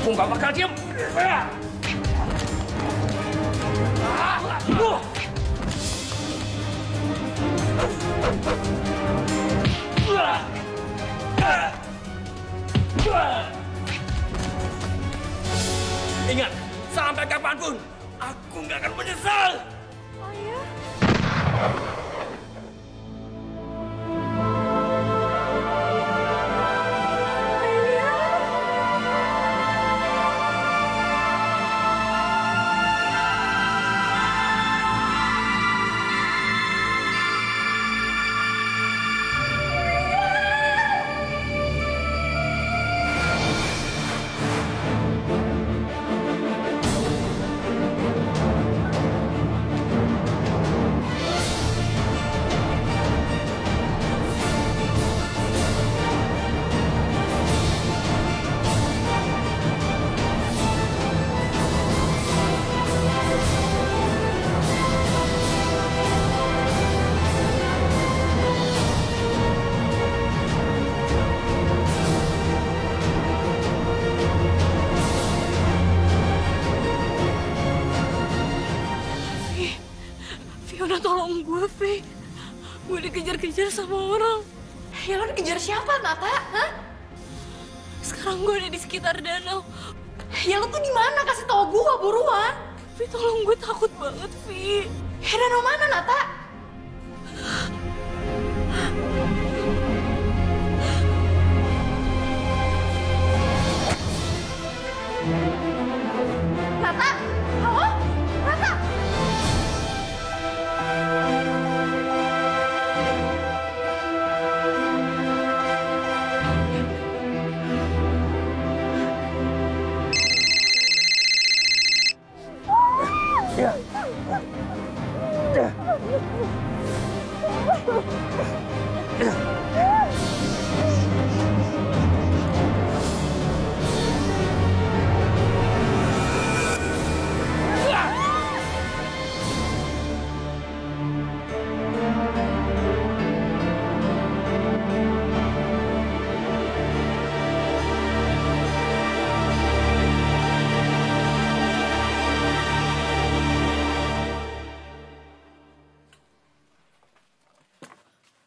Aku nggak bakal diam. Ingat, sampai kapanpun aku nggak akan menyesal. Ayah. Fiona, tolong gue, Vi. Gue dikejar-kejar sama orang. Ya lo dikejar siapa, Nata? Hah? Sekarang gue ada di sekitar danau. Ya lo tuh di mana? Kasih tau gue buruan. Vi, tolong, gue takut banget, Vi. Ya danau mana, Nata? Nata? Halo? Nata?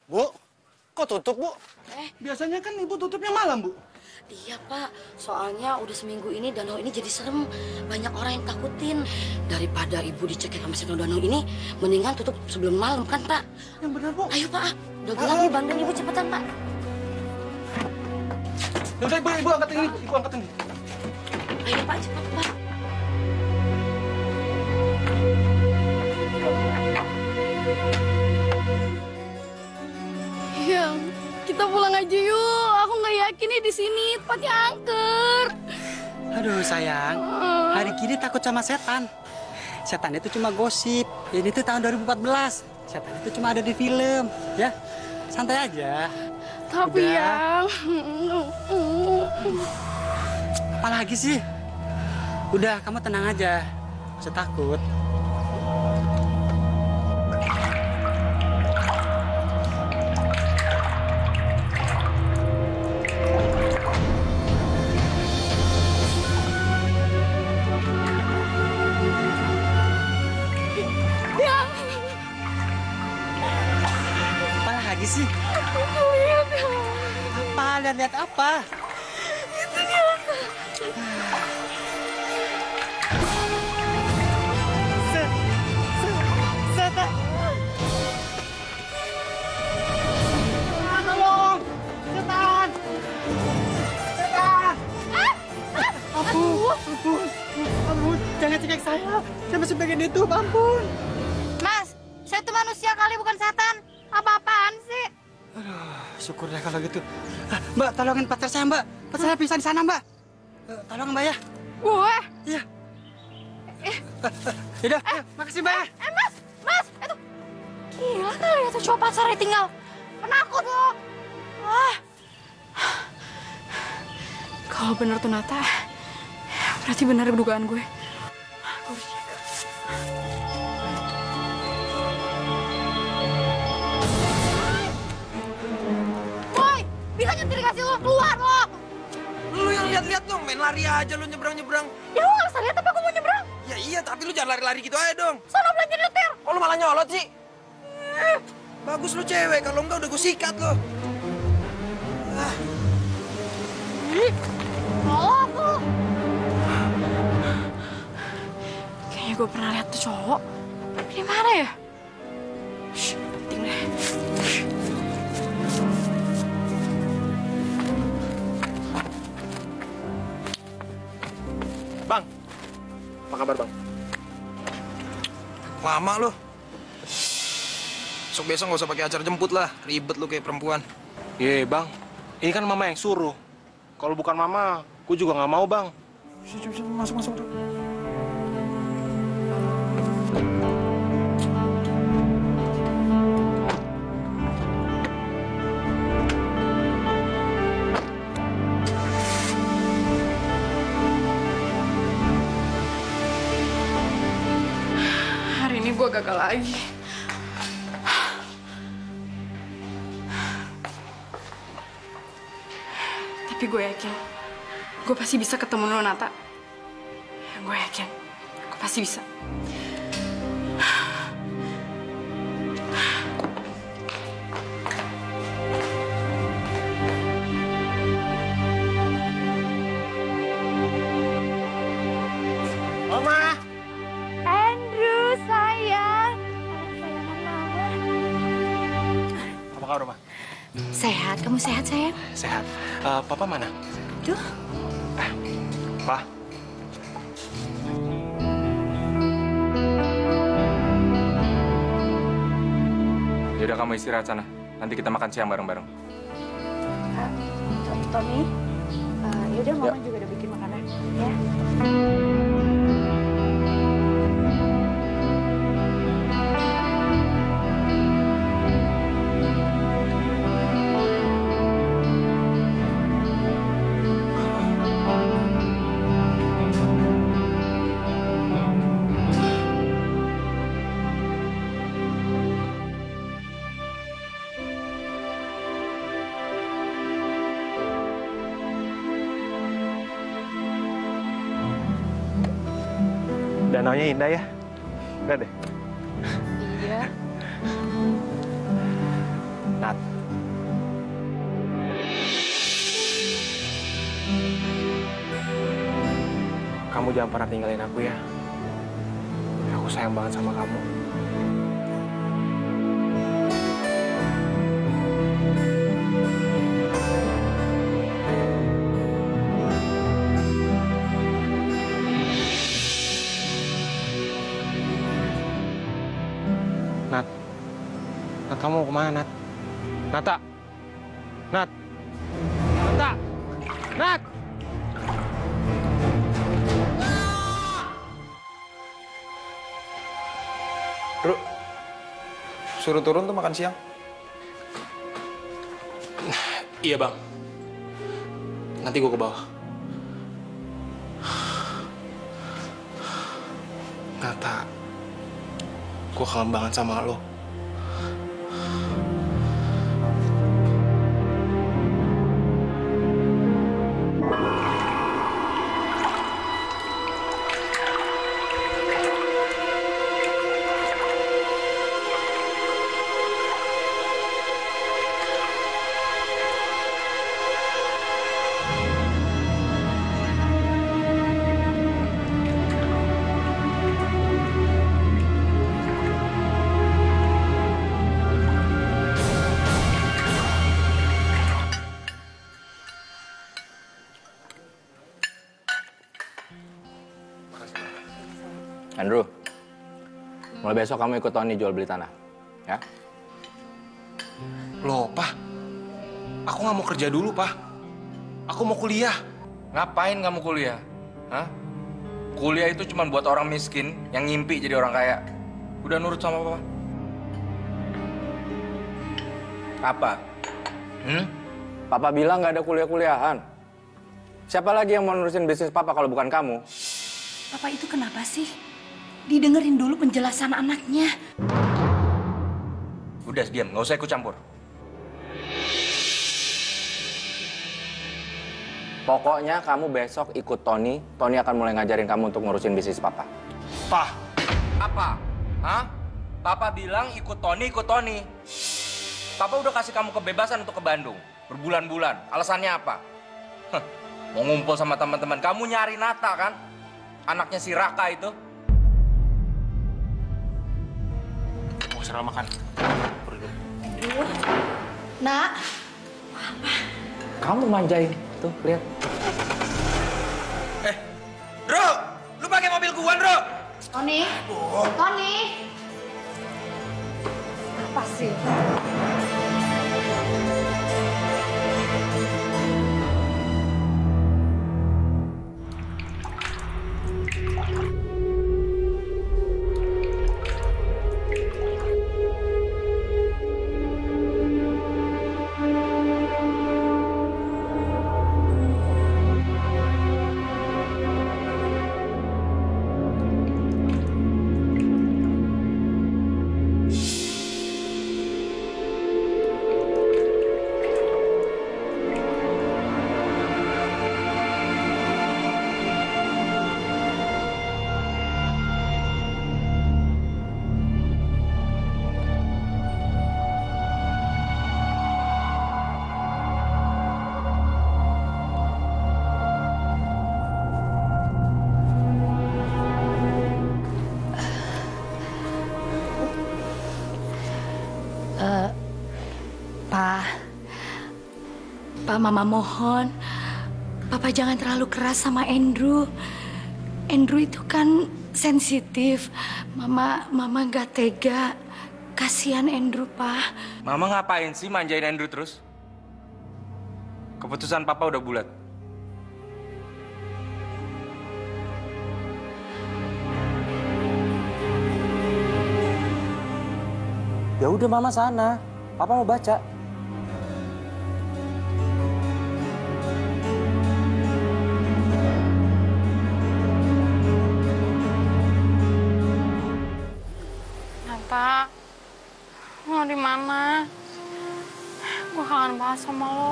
Bu, kok tutup, Bu? Biasanya kan Ibu tutupnya malam, Bu. Iya, Pak. Soalnya udah seminggu ini danau ini jadi serem. Banyak orang yang takutin. Daripada Ibu dicekik sama si danau ini, mendingan tutup sebelum malam, kan, Pak? Yang benar, Bu. Ayo, Pak. Udah gelap nih, bantuin Ibu cepetan, Pak. Yaudah, Ibu angkat ini. Ibu angkat ini. Ayo, Pak, cepat, Pak. Ya, kita pulang aja yuk. Aku nggak yakin nih di sini tempatnya angker. Aduh sayang, hari gini takut sama setan. Setan itu cuma gosip. Ini tuh tahun 2014. Setan itu cuma ada di film, ya. Santai aja. Tapi Udah. yang Apalagi sih? Udah, kamu tenang aja. Gak usah takut. Apalagi sih? Apa? Lihat-lihat apa? itu dia. Setan! Tolong! Setan! Setan! Ampun, jangan cekik saya. Saya masih pengen hidup, ampun. Mas, saya tuh manusia kali bukan setan. Apa-apaan sih? Aduh, syukur deh kalau gitu. Mbak, tolongin pacar saya, Mbak. Pacar saya bisa di sana, Mbak. Tolong, Mbak, ya. Gue? Iya. Yaudah, makasih, Mbak. Mas, itu gila kali itu cowok pacarnya tinggal. Penakut lo. Wah. Kalau benar tuh Nata, berarti benar dugaan gue. Woi, bisa nyetir kasih lo keluar lo. Lu yang lihat lihat-lihat dong, main lari aja lu nyebrang-nyebrang. Ya lu nggak usah lihat tapi aku mau nyebrang. Ya iya, tapi lu jangan lari-lari gitu aja dong. Sana belajar nyetir. Kok lu malah nyolot sih? Bagus lu cewek, kalau enggak udah gue sikat lo. Oh, aku. Kayaknya gue pernah lihat tuh cowok. Di mana ya? Shh, penting deh. Bang, apa kabar bang? Lama lo. Besok nggak usah pakai acara jemput lah, ribet lu kayak perempuan. Iya bang, ini kan mama yang suruh. Kalau bukan mama, gue juga nggak mau bang. Masuk. Hari ini gue gagal lagi. Tapi gue yakin, gue pasti bisa ketemu lo, Nata. Gue yakin, gue pasti bisa. Mama! Andrew, sayang. Anak sayangan mama. Apa kabar, Ma? Sehat, kamu sehat, sayang? Sehat. Papa mana? Tuh. Pa. Yaudah kamu istirahat sana. Nanti kita makan siang bareng-bareng. Tommy, yaudah mama juga udah bikin makanan, ya. Danaunya indah ya? Lihat deh. Iya. Nat. Kamu jangan pernah tinggalin aku ya. Aku sayang banget sama kamu. Nat, kamu mau kemana, Nat? Nata! Nat! Nata! Nat! Bro, suruh turun tuh makan siang. Iya, Bang. Nanti gue ke bawah. Nata, gue kangen banget sama lo. Andrew, mulai besok kamu ikut Tony jual beli tanah, ya? Loh, Pak. Aku nggak mau kerja dulu, Pak. Aku mau kuliah. Ngapain kamu kuliah? Hah? Kuliah itu cuma buat orang miskin yang ngimpi jadi orang kaya. Udah nurut sama papa? Apa? Papa bilang nggak ada kuliah-kuliahan. Siapa lagi yang mau nurusin bisnis papa kalau bukan kamu? Papa itu kenapa sih? Didengerin dulu penjelasan anaknya. Udah, diam. Nggak usah ikut campur. Pokoknya kamu besok ikut Tony. Tony akan mulai ngajarin kamu untuk ngurusin bisnis papa. Pah, Apa? Hah? Papa bilang ikut Tony, ikut Tony. Papa udah kasih kamu kebebasan untuk ke Bandung. Berbulan-bulan. Alasannya apa? Heh, mau ngumpul sama teman-teman. Kamu nyari Nata kan? Anaknya si Raka itu. mau serah makan. Nak. Kamu manjain. Tuh, lihat. Bro, lu pakai mobil gua, Bro. Tony, Tony. Apa sih? Pak, Mama mohon, Papa jangan terlalu keras sama Andrew. Andrew itu kan sensitif. Mama nggak tega. Kasihan Andrew, Pak. Mama ngapain sih manjain Andrew terus? Keputusan Papa udah bulat. Ya udah Mama sana. Papa mau baca. Nata, lo di mana? Gue kangen banget sama lo.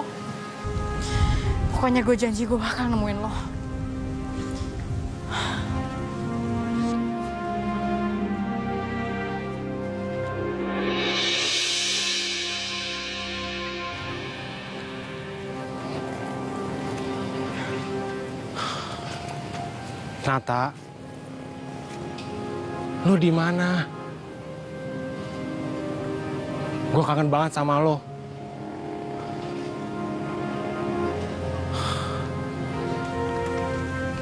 Pokoknya gue janji gue bakal nemuin lo. Nata, lu di mana? Gue kangen banget sama lo.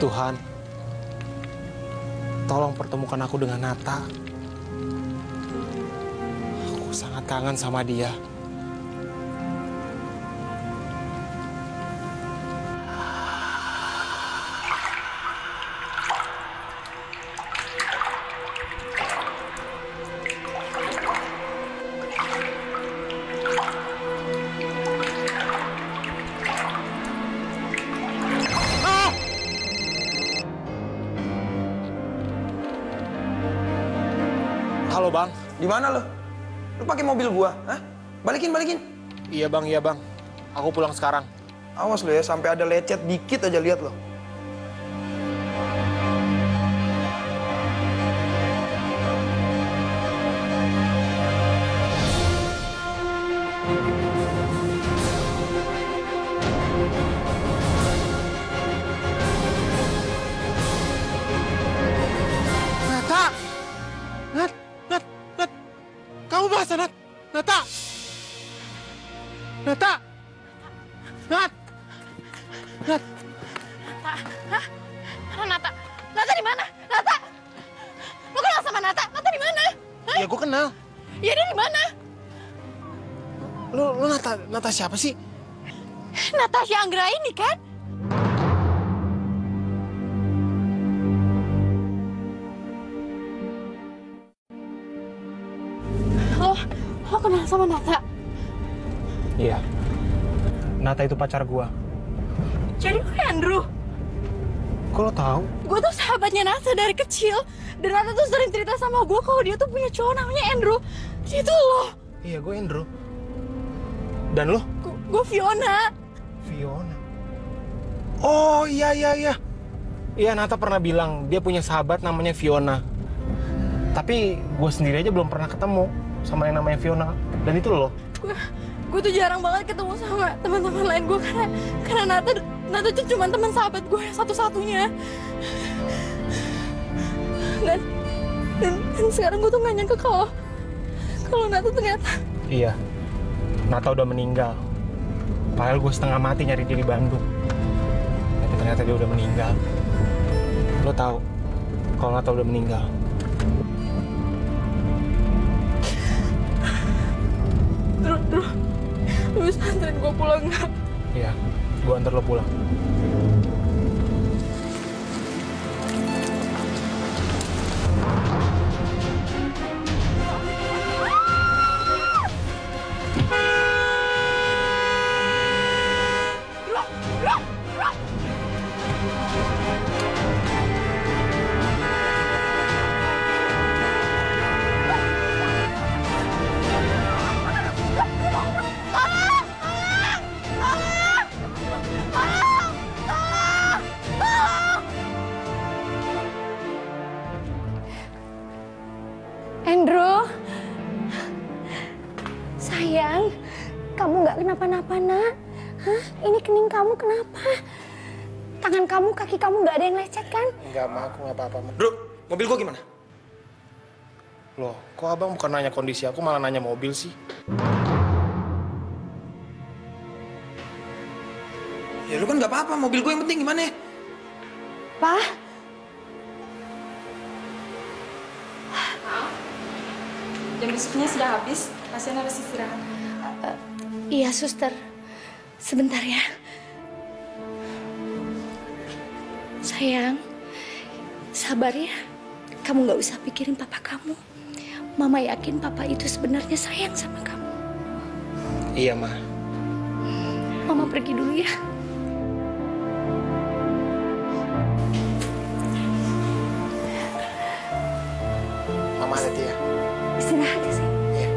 Tuhan, tolong pertemukan aku dengan Nata. Aku sangat kangen sama dia. Halo bang, Di mana lo? Lu pakai mobil gua, hah? Balikin. iya bang, aku pulang sekarang. Awas lo ya, sampai ada lecet dikit aja lihat lo. Nata! Nat! Kamu bahasa Nat! Nata! Nata! Nat! Nat! Nata, Nata di mana? Nata, lo kenal sama Nata? Nata di mana? Ya gue kenal. Ya dia di mana? Lu Nata siapa sih? Natasha Anggra ini kan? Lo kenal sama Nata? Iya. Nata itu pacar gua. Jadi gue Andrew. Kok lo tahu? Gue tuh sahabatnya Nata dari kecil. Dan Nata tuh sering cerita sama gue kalau dia tuh punya cowok namanya Andrew. Dia tuh lo. Iya, gue Andrew. Dan lo? Gue Fiona. Fiona. Oh iya. Iya, Nata pernah bilang dia punya sahabat namanya Fiona. Tapi gue sendiri aja belum pernah ketemu sama yang namanya Fiona. Dan itu loh. Gue tuh jarang banget ketemu sama teman-teman lain gue karena Nata tuh cuma teman sahabat gue satu-satunya. Dan sekarang gue tuh nggak nyangka kalau Nata ternyata. Iya, Nata udah meninggal. Padahal gue setengah mati nyari dia di Bandung. Tapi ternyata dia udah meninggal. Lo tahu kalau Nata udah meninggal? Terus lu bisa anterin gue pulang nggak? Iya, gue antar lo pulang. Andrew, sayang, kamu nggak kenapa-napa, nak? Hah? Ini kening kamu kenapa? Tangan kamu, kaki kamu nggak ada yang lecet kan? Enggak, Ma, aku nggak apa-apa, Ma. Bro, mobil gua gimana? Loh, kok abang bukan nanya kondisi aku, malah nanya mobil sih? Ya lu kan nggak apa-apa, mobil gue yang penting gimana? Pak? Jam besoknya sudah habis, pasien harus istirahat. Iya, suster. Sebentar ya. Sayang, sabar ya. Kamu nggak usah pikirin papa kamu. Mama yakin papa itu sebenarnya sayang sama kamu. Iya, Ma. Mama pergi dulu ya. Mama hati ya. Istirahat ya, sayang. Iya.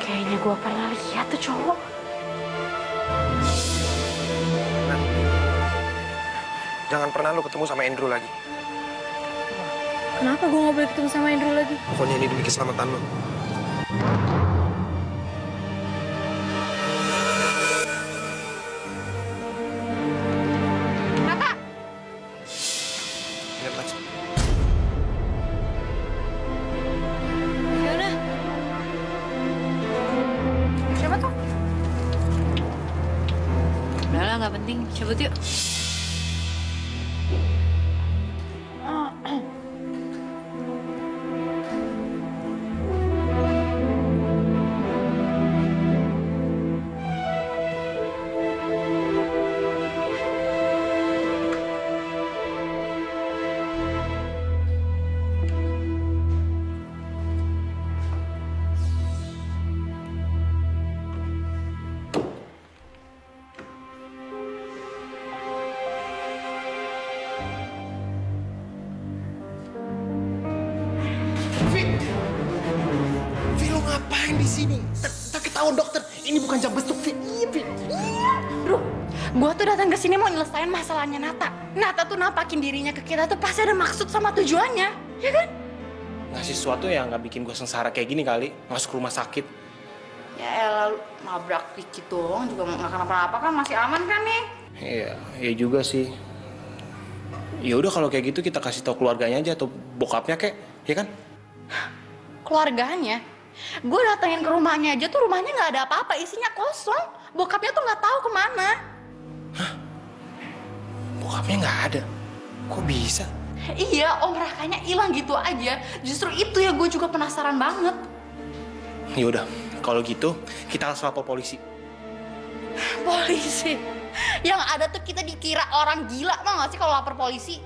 Kayaknya gue pernah lihat tuh cowok. Jangan pernah lu ketemu sama Andrew lagi. Kenapa gue nggak boleh ketemu sama Andrew lagi? Pokoknya ini demi keselamatan lu. Nata! Ingat, Mas. Fiona. Siapa tuh? Udah lah, nggak penting. Cabut yuk. Vi, lo ngapain di sini? Tak ketahuan dokter, ini bukan jam besuk, Vi. Iya, Vi. Bro, gue tuh datang ke sini mau nyelesain masalahnya Nata. Nata tuh nampakin dirinya ke kita tuh pasti ada maksud sama tujuannya, ya kan? Ngasih sesuatu yang nggak bikin gue sengsara kayak gini kali, masuk rumah sakit. Ya elah, lu nabrak dikit doang juga nggak kenapa-napa kan, masih aman kan nih? Iya juga sih. Ya udah kalau kayak gitu kita kasih tahu keluarganya aja atau bokapnya kek, ya kan? Keluarganya? Gue datengin ke rumahnya aja tuh rumahnya nggak ada apa-apa, isinya kosong. Bokapnya tuh nggak tahu kemana. Bokapnya nggak ada. Kok bisa? Iya, Om Rakanya hilang gitu aja. Justru itu ya gue juga penasaran banget. Ya udah, kalau gitu kita harus lapor polisi. Polisi? Yang ada tuh kita dikira orang gila, tau gak sih kalau lapor polisi?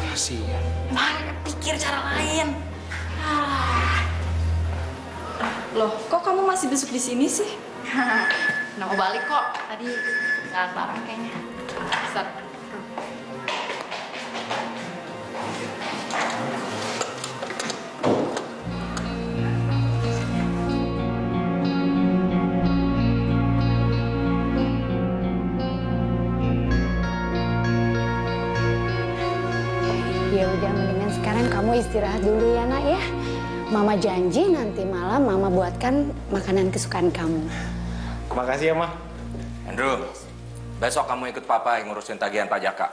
Kasihan. Mari pikir cara lain. Loh, kok kamu masih besuk di sini sih? Nggak mau balik kok. Tadi nggak bareng kayaknya. Set. Ya udah, mendingan sekarang kamu istirahat dulu ya nak ya. Mama janji nanti malam Mama buatkan makanan kesukaan kamu. Makasih ya, Ma. Andrew, besok kamu ikut Papa yang ngurusin tagihan pajak, Kak.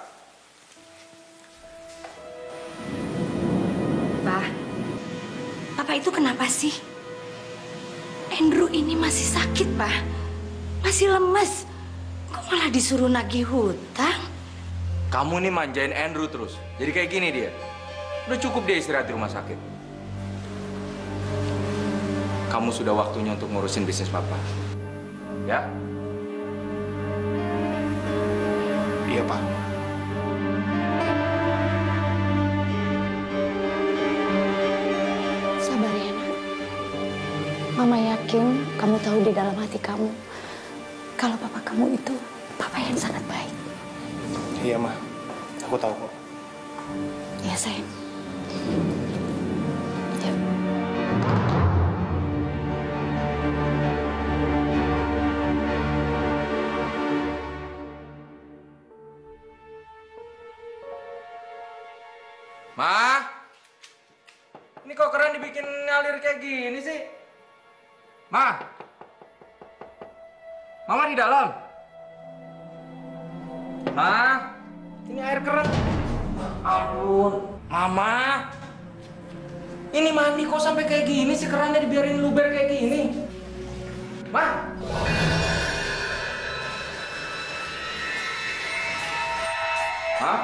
Papa itu kenapa sih? Andrew ini masih sakit, Pak. Masih lemes. Kok malah disuruh nagih hutang? Kamu nih manjain Andrew terus. Jadi kayak gini dia. Udah cukup dia istirahat di rumah sakit. Kamu sudah waktunya untuk ngurusin bisnis Papa. Ya? Iya, Pak. Sabar ya, nak. Mama yakin kamu tahu di dalam hati kamu kalau papa kamu itu papa yang sangat baik. Iya, Ma. Aku tahu kok. Ya, sayang. Ya. Ma, ini kok keran dibikin ngalir kayak gini sih? Ma, Mama di dalam. Ma, ini air keran. Ampun, Mama. Ini mandi kok sampai kayak gini sih, kerannya dibiarin luber kayak gini. Ma. Hah?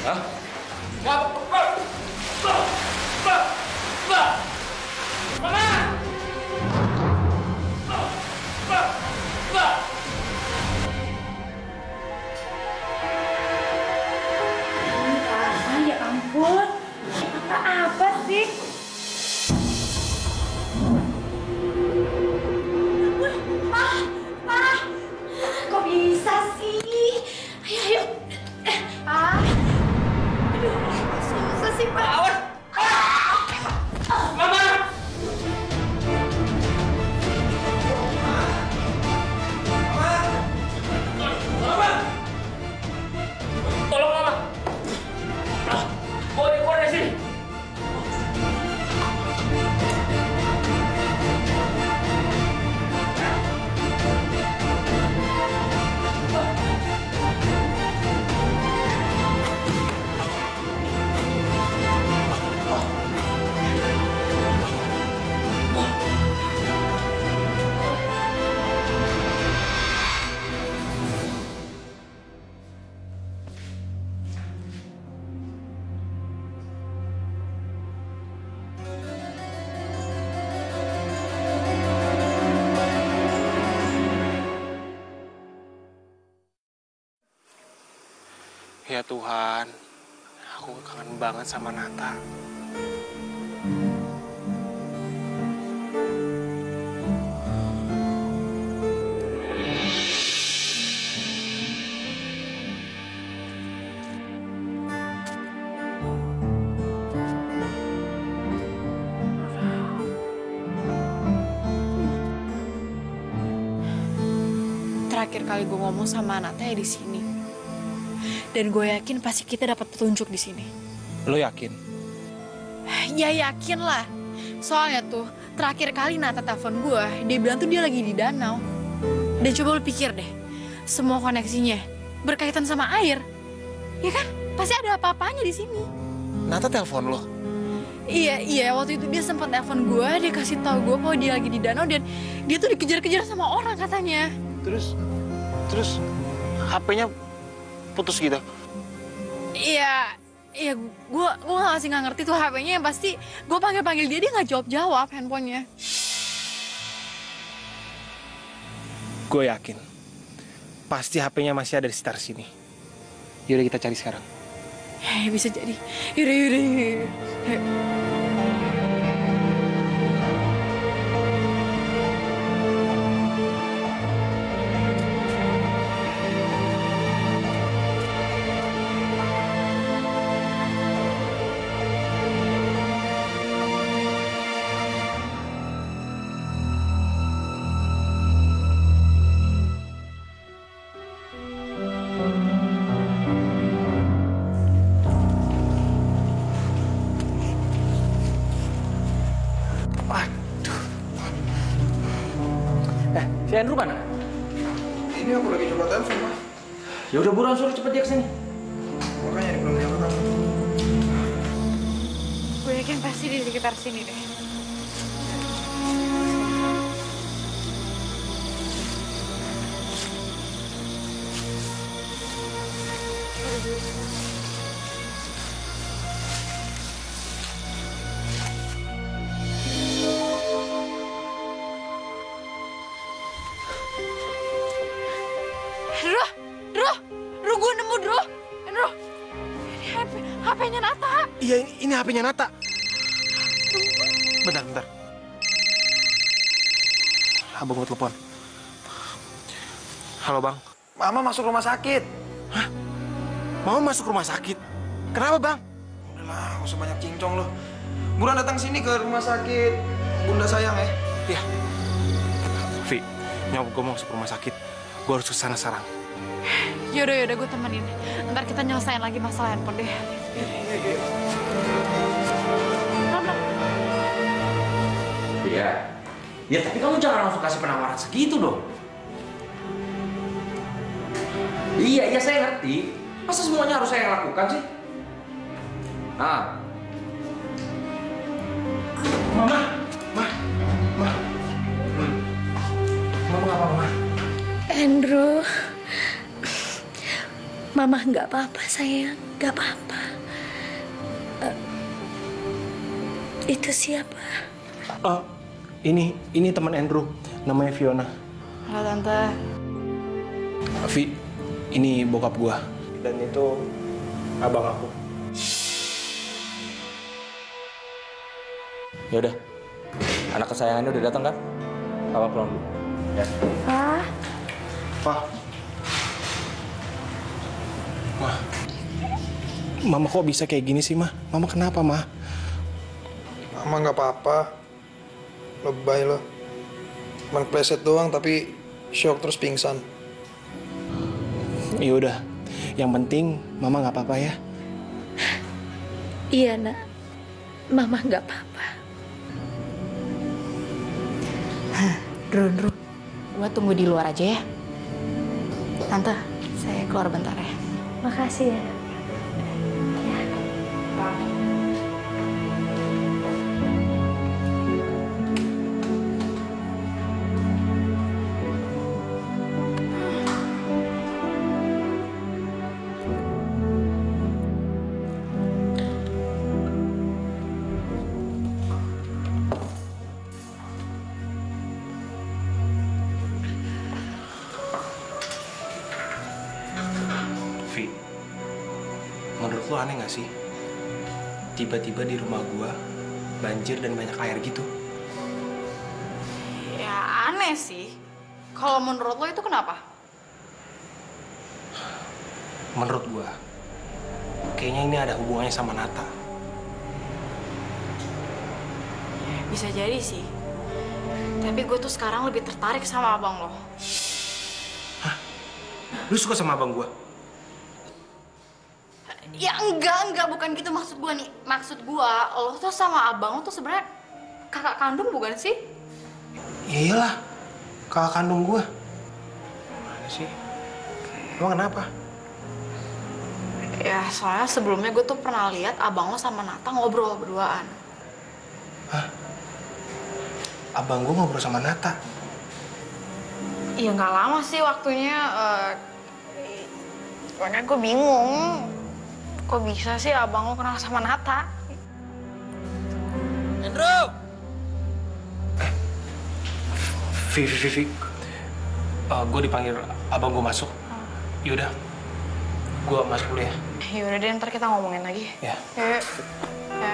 Hah? Ya ampun, apa sih? Pak, kok bisa sih? Ayo, Pak. Aduh, susah sih, Pak. Mama! Mama! Tolong, Mama! Bawa dia keluar dari sini! Ya Tuhan, aku kangen banget sama Nata. Terakhir kali gue ngomong sama Nata ya di sini. Dan gue yakin pasti kita dapat petunjuk di sini. Lo yakin? Ya yakin lah. Soalnya tuh terakhir kali Nata telepon gue, dia bilang tuh dia lagi di danau. Dan coba lo pikir deh, semua koneksinya berkaitan sama air. Ya kan? Pasti ada apa-apanya di sini. Nata telepon lo? Iya, waktu itu dia sempat telepon gue, dia kasih tahu gue bahwa dia lagi di danau dan dia tuh dikejar-kejar sama orang katanya. Terus HP-nya putus gitu? Iya, gue nggak ngerti tuh HP-nya, yang pasti gue panggil dia nggak jawab handphonenya. Gue yakin, pasti HP-nya masih ada di sekitar sini. Yaudah kita cari sekarang. Bisa jadi. Yaudah, yaudah, yaudah. Ayo. Si Andrew mana? Ini aku lagi coba telepon, Pak. Ya udah buruan suruh cepet dia kesini. Makanya ini belum diangkat. Gue yakin pasti di sekitar sini deh. Dro, gue nemu, Dro. Dro, ini HP-nya Nata. Iya, ini HP-nya Nata. Bentar. Abang mau telepon. Halo, Bang. Mama masuk rumah sakit. Hah? Mau masuk rumah sakit? Kenapa, Bang? Udahlah, gak usah banyak cincong lo. Buruan datang sini ke rumah sakit. Bunda sayang ya. Iya. Vi, nyokap gue mau masuk rumah sakit. Gue harus ke sana sekarang. Yaudah, gue temenin. Ntar kita nyelesain lagi masalah handphone deh. Iya. Ya tapi kamu jangan langsung kasih penawaran segitu dong. Iya, saya ngerti. Masa semuanya harus saya lakukan sih? Nah. Mama nggak apa-apa, Ma. Andrew, Mama nggak apa-apa sayang, nggak apa-apa. Itu siapa? Ini teman Andrew, namanya Fiona. Halo Tante. Vi, ini bokap gua. Dan itu abang aku. Yaudah, anak kesayangannya udah datang kan? Papa pulang dulu. Ya. Pa. Ma. Mama kok bisa kayak gini sih, Ma? Mama kenapa, Ma? Mama nggak apa-apa. Lebay lo. Cuman kepleset doang tapi shock terus pingsan. Ya udah. Yang penting Mama nggak apa-apa ya. Iya nak, Mama nggak apa-apa. Dro, gue tunggu di luar aja ya. Tante, saya keluar bentar ya. Makasih ya. Vi, menurut lo aneh nggak sih? Tiba-tiba di rumah gua banjir dan banyak air gitu. Ya aneh sih. Kalau menurut lo itu kenapa? Menurut gua, kayaknya ini ada hubungannya sama Nata. Bisa jadi sih. Tapi gue tuh sekarang lebih tertarik sama abang lo. Lu suka sama abang gua? Ya enggak, bukan gitu maksud gue nih. Maksud gue, lo tuh sama abang lo tuh sebenarnya kakak kandung bukan sih? Ya iyalah, kakak kandung gua. Mana sih? Emang kenapa? Ya soalnya sebelumnya gue tuh pernah lihat abang lo sama Nata ngobrol berduaan. Hah? Abang gua ngobrol sama Nata? Ya nggak lama sih waktunya. Pokoknya gue bingung. Kok bisa sih abang lo kenal sama Nata? Andrew! Vi. Gue dipanggil abang gue masuk. Yaudah, Gua masuk dulu ya. Yaudah deh, ntar kita ngomongin lagi. Ya. Yuk. Ya.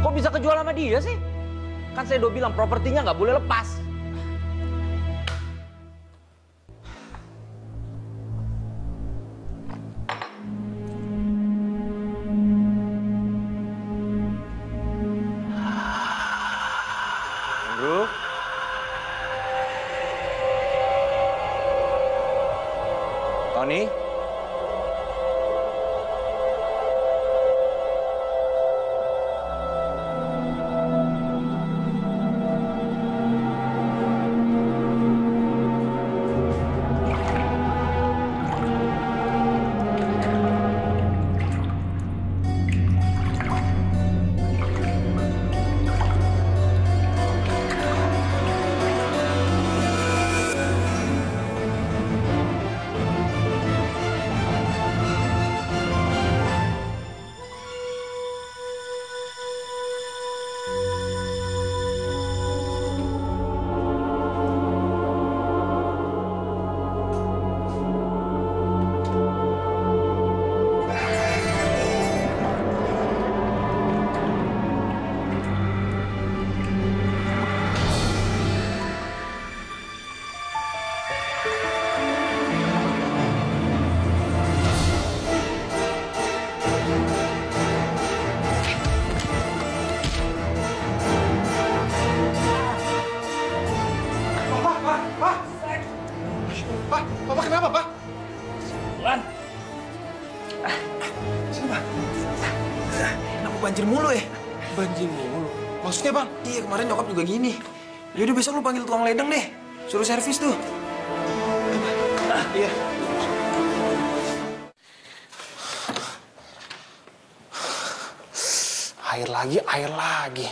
Kok bisa kejual sama dia sih? Kan saya udah bilang propertinya nggak boleh lepas. Andrew? Tony? Pak, Papa kenapa, Pak? Lan, Sini, Pak. Kenapa banjir mulu ya? Banjir mulu. Maksudnya, Bang? Iya, kemarin nyokap juga gini. Yaudah besok lu panggil tukang ledeng deh. Suruh servis tuh. Iya. Air lagi.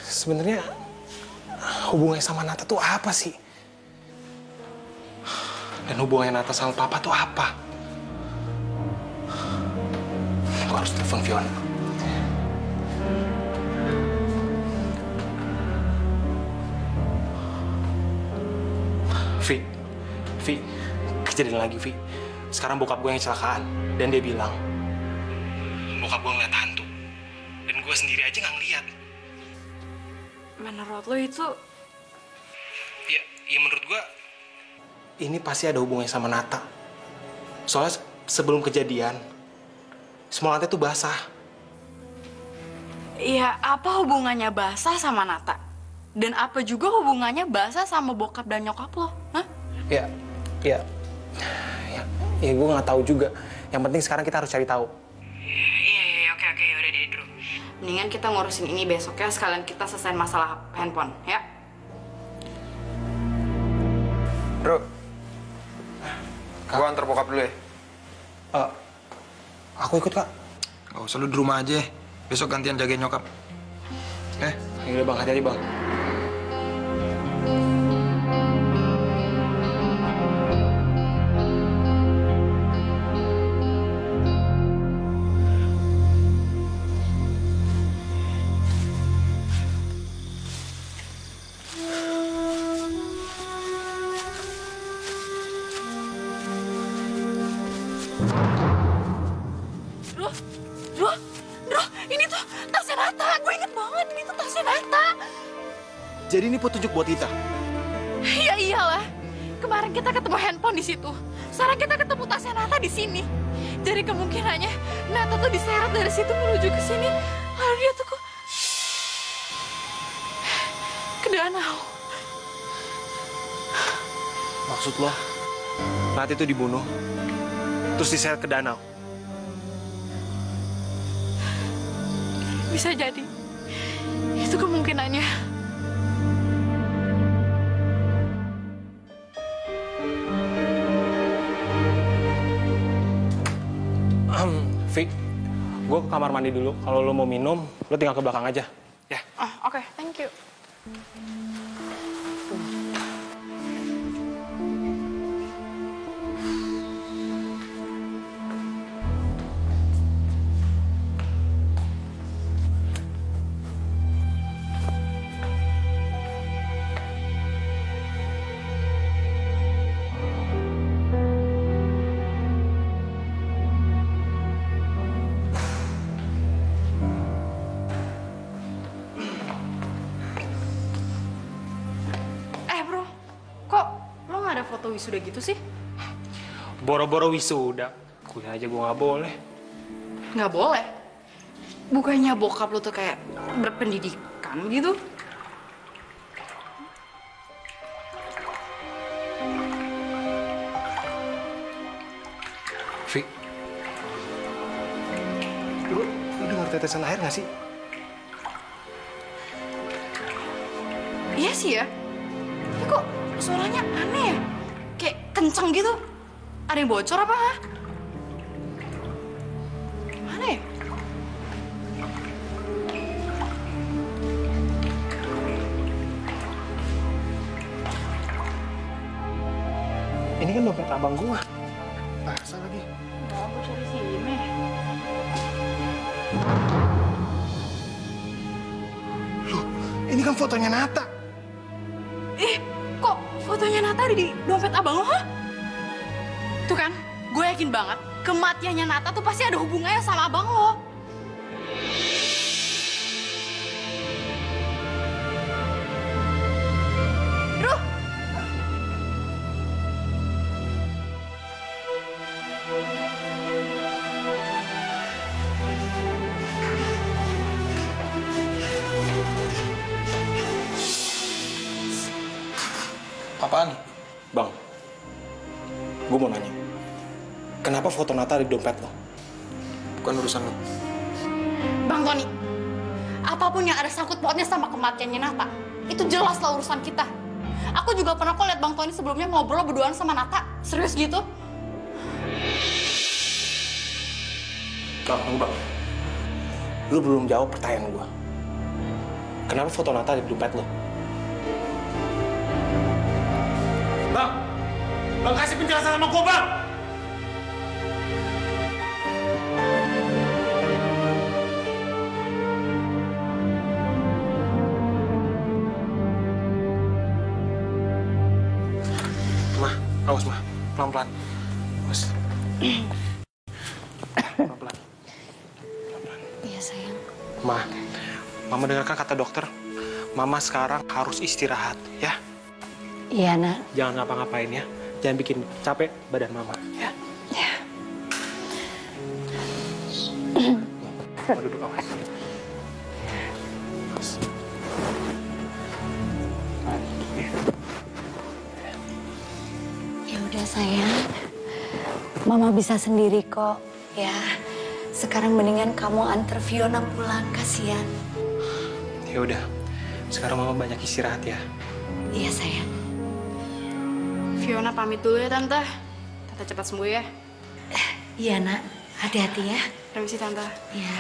Sebenarnya hubungannya sama Nata tuh apa sih? Dan hubungannya Nata sama Papa tuh apa? Gue harus telepon Fiona. Vi, kejadian lagi, Vi. Sekarang bokap gue yang kecelakaan. Dan dia bilang, bokap gue ngeliat hantu. Dan gue sendiri aja nggak ngeliat. Menurut lo itu... Ya menurut gue, ini pasti ada hubungannya sama Nata. Soalnya sebelum kejadian, semua lantai tuh basah. Ya, apa hubungannya basah sama Nata? Dan apa juga hubungannya basah sama bokap dan nyokap lo? Hah? Ya, gue nggak tahu juga. Yang penting sekarang kita harus cari tahu. Iya, oke, udah deh, Drew. Mendingan kita ngurusin ini besok ya, sekalian kita selesai masalah handphone, ya? Bro, gue antar bokap dulu ya. Aku ikut, Kak. Gak usah, lu di rumah aja. Besok gantian jagain nyokap. Yaudah, Bang. Hati-hati, Bang. Bro, ini tuh tasnya Nata. Gue inget banget, ini tuh tasnya Nata. Jadi ini petunjuk buat kita? Ya iyalah. Kemarin kita ketemu handphone di situ. Sekarang kita ketemu tasnya Nata di sini. Jadi kemungkinannya Nata tuh diseret dari situ menuju ke sini. Lalu dia tuh kok ke danau. Maksud lo, Nata itu dibunuh, terus diseret ke danau? Bisa jadi. Itu kemungkinannya. Vi, gue ke kamar mandi dulu. Kalau lo mau minum, lo tinggal ke belakang aja. Ya. Oke, thank you. foto wisuda gitu sih? Boro-boro wisuda, kuliah aja gue nggak boleh. Nggak boleh. Bukannya bokap lu tuh kayak berpendidikan gitu? Vi, lu dengar tetesan air nggak sih? Iya sih ya. Tapi kok suaranya aneh ya? Kayak kenceng gitu. Ada yang bocor apa? Ha? Gimana ya? Ini kan dompet abang gua. Basah lagi. Nggak, bocor di sini. Loh, ini kan fotonya Nata. Kok fotonya Nata ada di dompet abang lo, ha? Tuh kan, gue yakin banget kematiannya Nata tuh pasti ada hubungannya sama abang lo. Ruh! Apaan? Bang, gue mau nanya. Kenapa foto Nata ada di dompet lo? Bukan urusan lo. Bang Tony, apapun yang ada sangkut pautnya sama kematiannya Nata, itu jelas lah urusan kita. Aku juga pernah kok lihat Bang Tony sebelumnya ngobrol berduaan sama Nata. Serius gitu? Bang. Lu belum jawab pertanyaan gue. Kenapa foto Nata ada di dompet lo? Bang kasih penjelasan sama gue, Bang! Mah, awas, Mah. Pelan-pelan. Awas. Pelan-pelan. Iya, sayang. Mah, Mama dengarkan kata dokter. Mama sekarang harus istirahat, ya? Iya, Nak. Jangan ngapa-ngapain ya. Jangan bikin capek badan Mama, ya? Ya. Mama duduk, awas. Ya udah, sayang. Mama bisa sendiri kok, ya. Sekarang mendingan kamu antar Fiona pulang, kasihan. Ya udah, sekarang Mama banyak istirahat ya. Iya, sayang. Fiona pamit dulu ya, Tante. Tante cepat sembuh ya. Iya, Nak. Hati-hati ya. Permisi, Tante. Iya.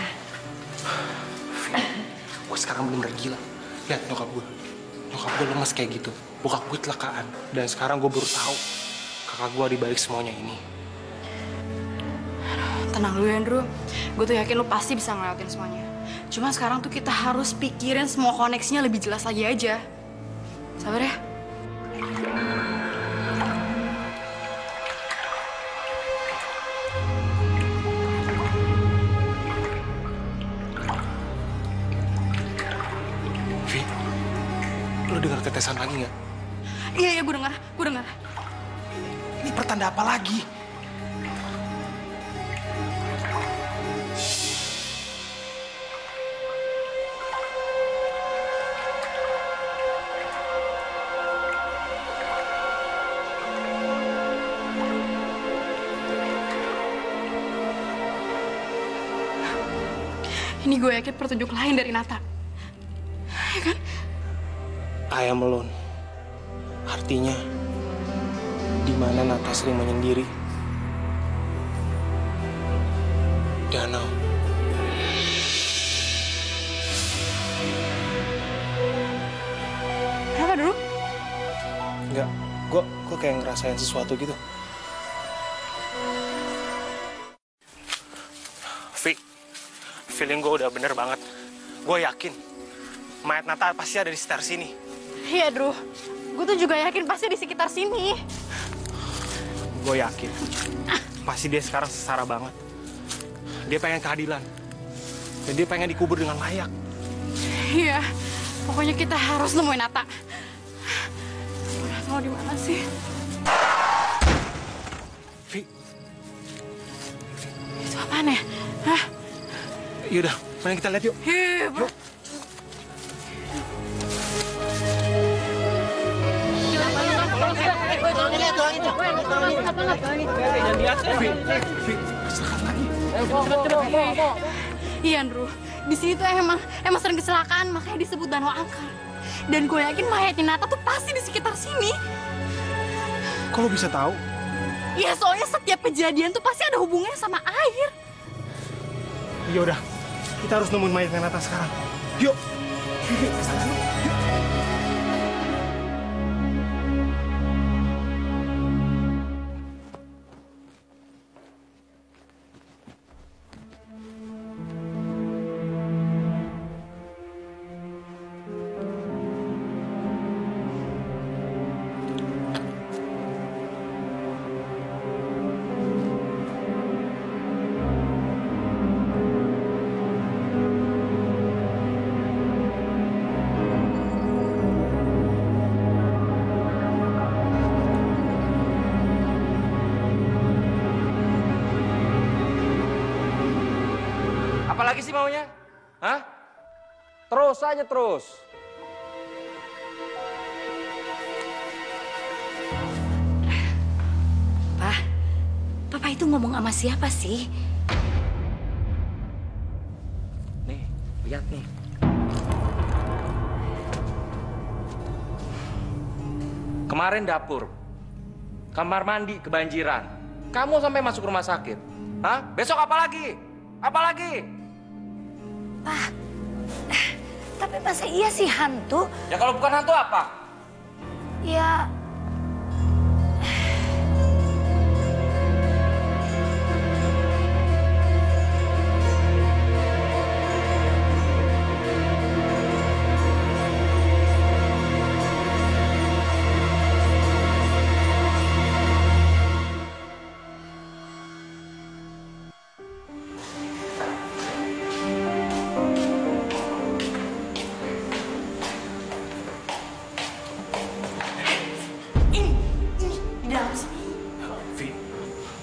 Gue sekarang bener-bener gila. Lihat nyokap gue. Nyokap gue lemas kayak gitu. Bokap gue kecelakaan. Dan sekarang gue baru tahu kakak gue dibalik semuanya ini. Tenang dulu ya, Andrew. Gue tuh yakin lu pasti bisa ngelewatin semuanya. Cuma sekarang tuh kita harus pikirin semua koneksinya lebih jelas lagi aja. Sabar ya. Vi, lu dengar tetesan lagi nggak? Iya, gue dengar. Ini pertanda apa lagi? Ini gue yakin petunjuk lain dari Nata. Ya kan? I am alone. Artinya, di mana Nata sering menyendiri. Danau. Kenapa dulu? Enggak, gue kayak ngerasain sesuatu gitu. Vi, feeling gue udah bener banget. Gue yakin mayat Nata pasti ada di sekitar sini. Iya, Drew. Gue tuh juga yakin pasti di sekitar sini. Gue yakin pasti dia sekarang sesara banget. Dia pengen keadilan. Dan dia pengen dikubur dengan layak. Iya, pokoknya kita harus nemuin Nata. Nata di mana sih? Vi. Itu apaan ya? Hah? Yaudah, mending kita lihat yuk. Bro. Iya, Andrew. Di sini tuh emang sering kecelakaan, makanya disebut Danau Angker. Dan gue yakin mayatnya Nata tuh pasti di sekitar sini. Kok lo bisa tahu? Ya soalnya setiap kejadian tuh pasti ada hubungannya sama air. Yaudah, kita harus nemuin mayatnya Nata sekarang. Yuk. Vivi, kesana yuk. Yuk. Apalagi sih maunya? Hah? Terus aja terus. Papa itu ngomong sama siapa sih? Nih, lihat nih. Kemarin dapur, kamar mandi kebanjiran. Kamu sampai masuk rumah sakit. Hah? Besok apa lagi? Apa lagi? Tapi masa iya sih hantu? Ya kalau bukan hantu apa? Ya,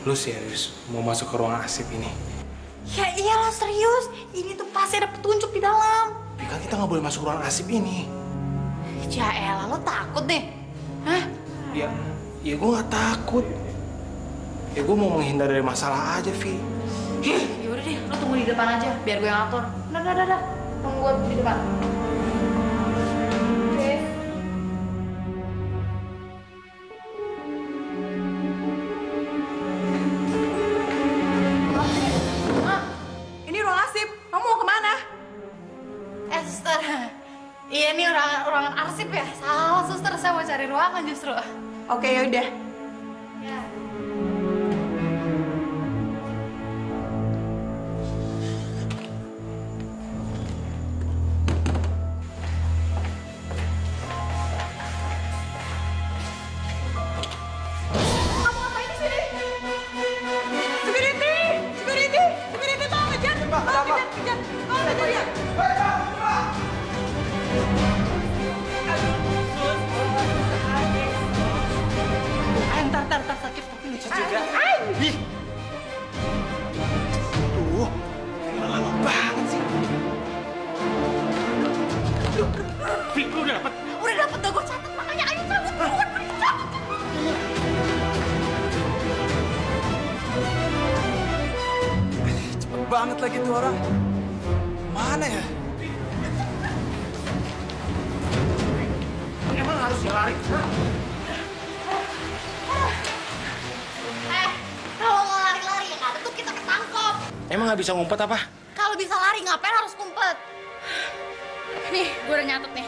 Lu serius mau masuk ke ruang arsip ini? Ya iyalah serius. Ini tuh pasti ada petunjuk di dalam. Tapi kan kita nggak boleh masuk ruang arsip ini. Ya elah, lo takut deh. Hah? Ya gue nggak takut. Ya gue mau menghindar dari masalah aja, Vi. Yaudah deh, lo tunggu di depan aja. Biar gue yang atur. Dah. Tunggu gue di depan. Oke. Ini ruang arsip. Kamu mau kemana? Suster. Iya, ini ruangan arsip ya? Salah, suster. Saya mau cari ruangan justru. Oke, yaudah. Ya. Kamu ngapain di sini? Security! Tolong kejar! Tolong kejar dia! Ntar sakit tapi lucu juga. Ih. Tuh, lama banget sih. Vi, lu udah dapet? Udah dapet, gue catat. Makanya ayo cabut. Buruan, cabut. Cepet banget lagi tuh orang. Mana ya? Emang harus lari? Kalau nggak lari-lari yang ada tuh kita ketangkep. Emang nggak bisa ngumpet apa? Kalau bisa lari, ngapain harus kumpet? Nih, gue udah nyatet nih.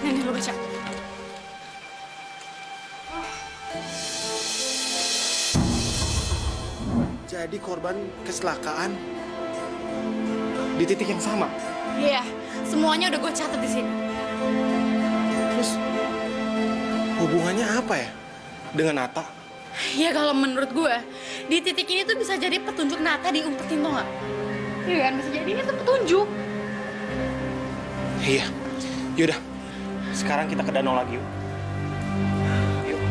Nih, lo baca. Jadi korban kecelakaan di titik yang sama. Iya, semuanya udah gue catat di sini. Terus hubungannya apa ya dengan Nata? Ya kalau menurut gue, di titik ini tuh bisa jadi petunjuk Nata diumpetin, tau nggak? Iya kan, bisa jadi ini tuh petunjuk. Iya, yaudah. Sekarang kita ke danau lagi yuk. Yuk.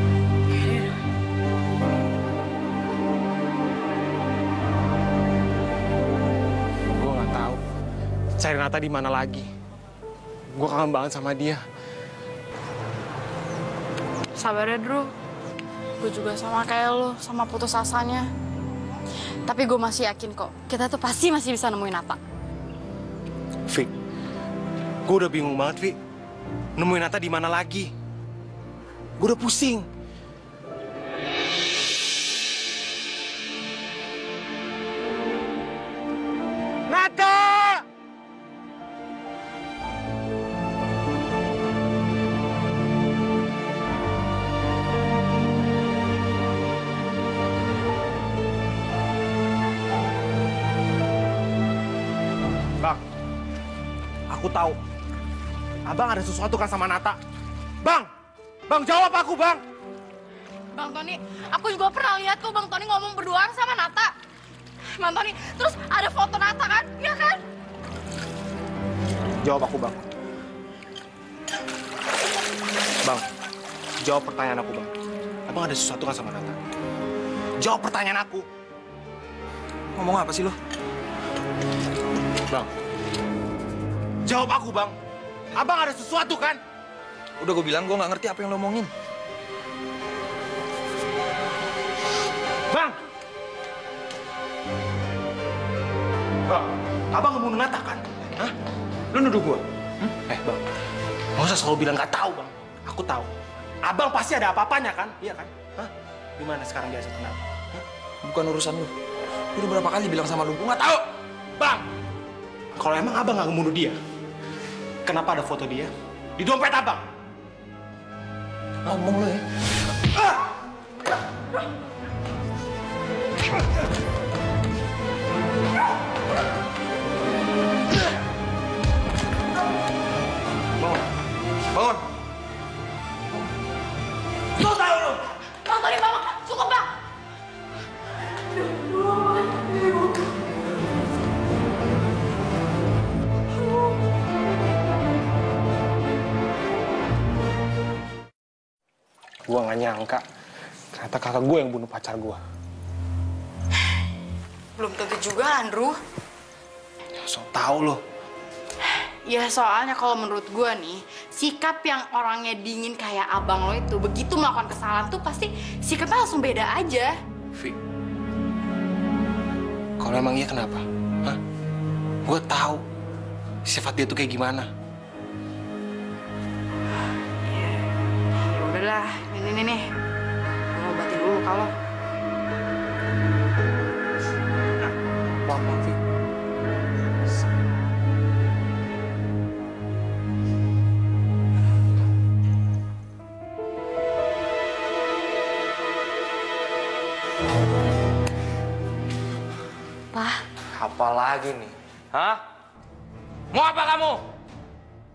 cari Nata di mana lagi. Gue kangen banget sama dia. Sabar ya, Drew. Gue juga sama kayak lo, sama putus asanya. Tapi gue masih yakin kok, kita tuh pasti masih bisa nemuin Nata. Vi, gue udah bingung banget, Vi. Nemuin Nata di mana lagi? Gue udah pusing. Nata! Bang, aku tahu. Abang ada sesuatu kan sama Nata? Bang! Bang, jawab aku, Bang! Bang Tony, aku juga pernah lihat kok Bang Tony ngomong berduaan sama Nata. Bang Tony, terus ada foto Nata kan? Iya kan? Jawab aku, Bang. Bang, jawab pertanyaan aku, Bang. Abang ada sesuatu kan sama Nata? Jawab pertanyaan aku. Ngomong apa sih lo? Bang, jawab aku, Bang. Abang ada sesuatu kan? Udah gue bilang gue nggak ngerti apa yang lo omongin. Bang! Bang, abang ngebunuh Nata kan? Hah? Lu nuduh gua? Bang, nggak usah selalu bilang nggak tahu, Bang. Aku tahu. Abang pasti ada apa-apanya kan? Iya kan? Hah? Gimana sekarang dia kenapa? Bukan urusan lo. Gue udah berapa kali bilang sama lo, gue nggak tahu. Bang, kalau emang abang nggak ngebunuh dia, kenapa ada foto dia di dompet abang? Ngomong lo ya. Bangun. Bangun. Lo tahu lo? Bang Tony, Bang, cukup Bang. Gue nggak nyangka ternyata kakak gue yang bunuh pacar gue. Belum tentu juga, Andrew. So tau lo. Ya soalnya kalau menurut gue nih, sikap yang orangnya dingin kayak abang lo itu, begitu melakukan kesalahan tuh pasti sikapnya langsung beda aja. Vi, kalau emang iya kenapa? Hah? Gue tahu sifat dia tuh kayak gimana. Ya udahlah, ini nih. Gue obatin dulu kalau. Apa, Vi? Pak. Apa lagi nih? Hah? Mau apa kamu?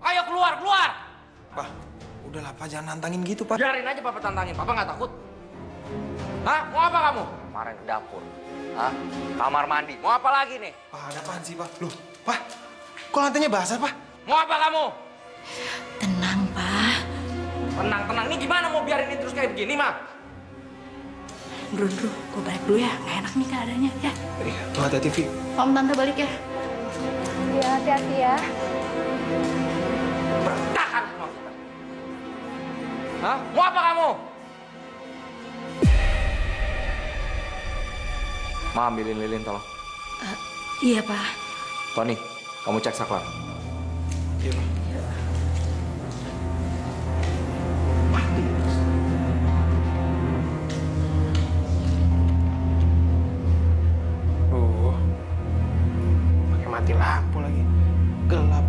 Ayo keluar, keluar! Pak, udahlah Pak, jangan nantangin gitu Pak. Biarin aja Papa tantangin, Papa nggak takut. Hah? Mau apa kamu? Kemarin ke dapur. Hah? Kamar mandi. Mau apa lagi nih? Pak, ada apaan sih Pak? Loh, Pak, kok lantainya basah, Pak? Mau apa kamu? Tenang, Pak. Tenang, ini gimana mau biarin ini terus kayak begini, Ma? Bro, gue balik dulu ya. Nggak enak nih keadaannya, ya. Iya, tuh hati-hati, Vi. Om Tante balik ya. Iya, hati-hati ya. Berantakan semua kita. Hah? Mau apa kamu? Ma, ambilin lilin tolong. Iya, Pak. Tony, kamu cek saklar. Iya, Pak. Pakai mati lampu lagi. Gelap.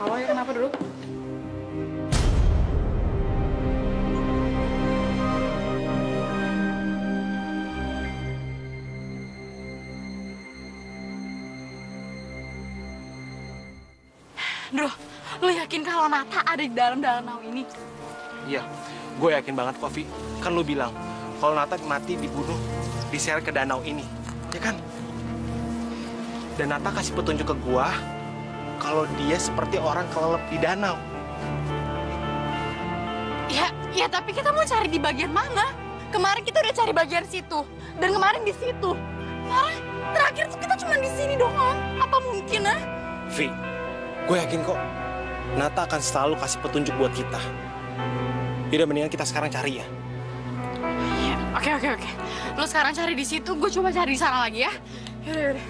Kalau ya kenapa dulu? Bro, lo yakin kalau Nata ada di dalam danau ini? Iya, gue yakin banget kok, Vi. Kan lu bilang, kalau Nata mati dibunuh, diseret ke danau ini. Ya kan? Dan Nata kasih petunjuk ke gue, kalau dia seperti orang kelelep di danau. Ya tapi kita mau cari di bagian mana? Kemarin kita udah cari bagian situ, dan kemarin di situ. Sekarang terakhir tuh kita cuma di sini doang. Apa mungkin, ah? Vi, gue yakin kok, Nata akan selalu kasih petunjuk buat kita. Yaudah, mendingan kita sekarang cari ya. Iya, oke. Lo sekarang cari di situ, gue coba cari di sana lagi ya. Yaudah.